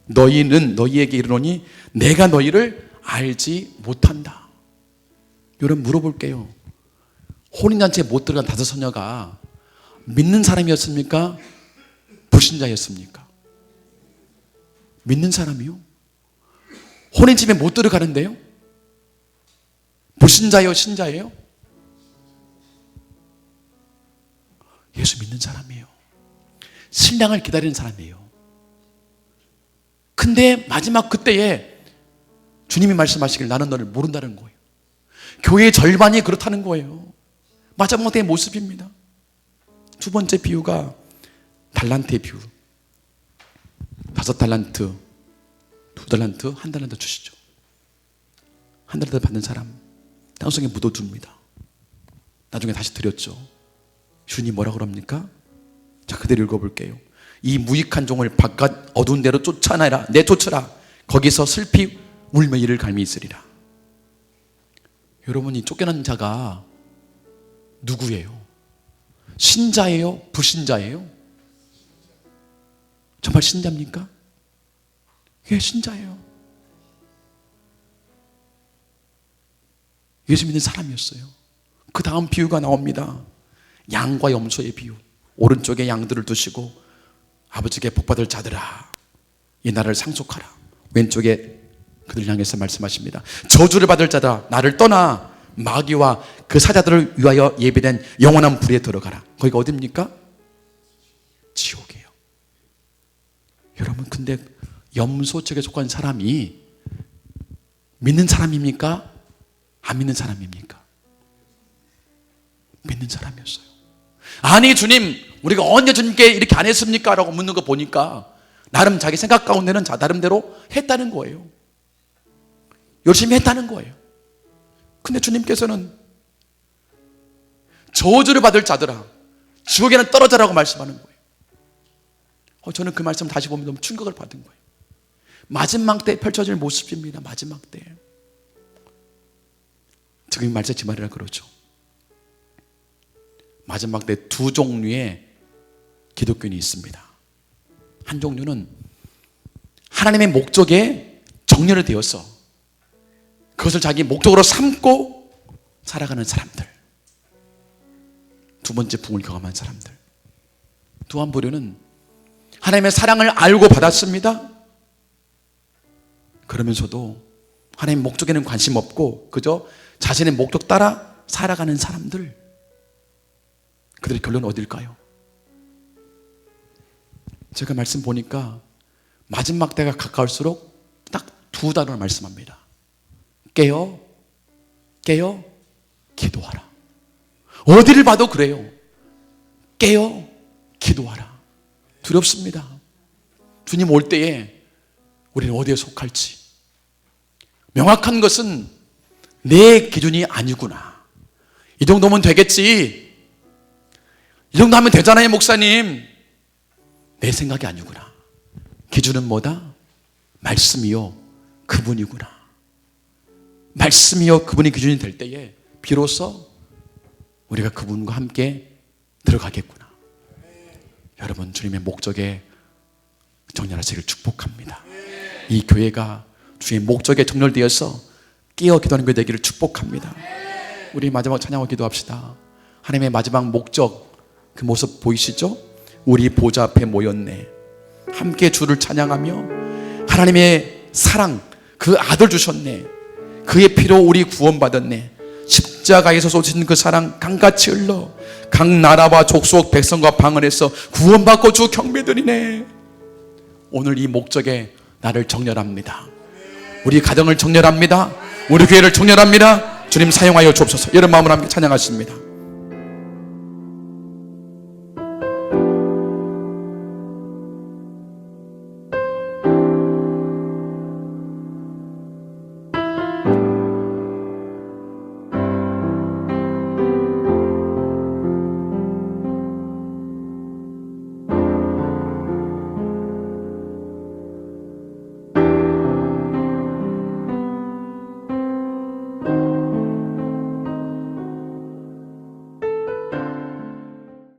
너희는 너희에게 이르노니 내가 너희를 알지 못한다. 여러분 물어볼게요. 혼인잔치에 못 들어간 다섯 처녀가 믿는 사람이었습니까? 불신자였습니까? 믿는 사람이요? 혼인집에 못 들어가는데요? 불신자예요? 신자예요? 예수 믿는 사람이에요. 신랑을 기다리는 사람이에요. 근데 마지막 그때에 주님이 말씀하시길 나는 너를 모른다는 거예요. 교회의 절반이 그렇다는 거예요. 마지막 때의 모습입니다. 두 번째 비유가 달란트의 비유. 5달란트, 2달란트, 1달란트 주시죠. 1달란트 받는 사람 땅속에 묻어둡니다. 나중에 다시 드렸죠. 주님 뭐라 그럽니까? 자, 그대로 읽어볼게요. 이 무익한 종을 바깥 어두운 데로 쫓아내라. 내쫓으라. 거기서 슬피 울며 이를 갈미 있으리라. 여러분, 이 쫓겨난 자가 누구예요? 신자예요? 불신자예요? 정말 신자입니까? 예, 신자예요. 예수 믿는 사람이었어요. 그 다음 비유가 나옵니다. 양과 염소의 비유. 오른쪽에 양들을 두시고 아버지께 복받을 자들아 이 나라를 상속하라. 왼쪽에 그들 향해서 말씀하십니다. 저주를 받을 자들아 나를 떠나 마귀와 그 사자들을 위하여 예비된 영원한 불에 들어가라. 거기가 어디입니까? 지옥이에요. 여러분, 근데 염소 쪽에 속한 사람이 믿는 사람입니까? 안 믿는 사람입니까? 믿는 사람이었어요. 아니 주님, 우리가 언제 주님께 이렇게 안 했습니까? 라고 묻는 거 보니까 나름 자기 생각 가운데는 나름대로 했다는 거예요. 열심히 했다는 거예요. 근데 주님께서는 저주를 받을 자들아 지옥에는 떨어져라고 말씀하는 거예요. 저는 그 말씀 다시 보면 너무 충격을 받은 거예요. 마지막 때 펼쳐질 모습입니다. 마지막 때. 지금 말씀지 말이라 그러죠. 마지막 때 두 종류의 기독교인이 있습니다. 한 종류는 하나님의 목적에 정렬이 되어서 그것을 자기 목적으로 삼고 살아가는 사람들. 두 번째 부흥을 경험한 사람들. 또 한 부류는 하나님의 사랑을 알고 받았습니다. 그러면서도 하나님의 목적에는 관심 없고 그저 자신의 목적 따라 살아가는 사람들. 그들의 결론은 어딜까요? 제가 말씀 보니까 마지막 때가 가까울수록 딱 두 단어를 말씀합니다. 깨어 기도하라. 어디를 봐도 그래요. 깨어 기도하라. 두렵습니다. 주님 올 때에 우리는 어디에 속할지. 명확한 것은 내 기준이 아니구나. 이 정도면 되겠지. 이 정도 하면 되잖아요, 목사님. 내 생각이 아니구나. 기준은 뭐다? 말씀이요, 그분이구나. 말씀이요, 그분이 기준이 될 때에 비로소 우리가 그분과 함께 들어가겠구나. 여러분, 주님의 목적에 정렬하시기를 축복합니다. 이 교회가 주의 목적에 정렬되어서 깨어 기도하는 교회 되기를 축복합니다. 우리 마지막 찬양하고 기도합시다. 하나님의 마지막 목적, 그 모습 보이시죠? 우리 보좌 앞에 모였네. 함께 주를 찬양하며 하나님의 사랑, 그 아들 주셨네. 그의 피로 우리 구원받았네. 십자가에서 쏟으신 그 사랑 강같이 흘러 각 나라와 족속 백성과 방언에서 구원받고 주 경배드리네. 오늘 이 목적에 나를 정렬합니다. 우리 가정을 정렬합니다. 우리 교회를 정렬합니다. 주님 사용하여 주옵소서. 여러분 마음으로 함께 찬양하십니다.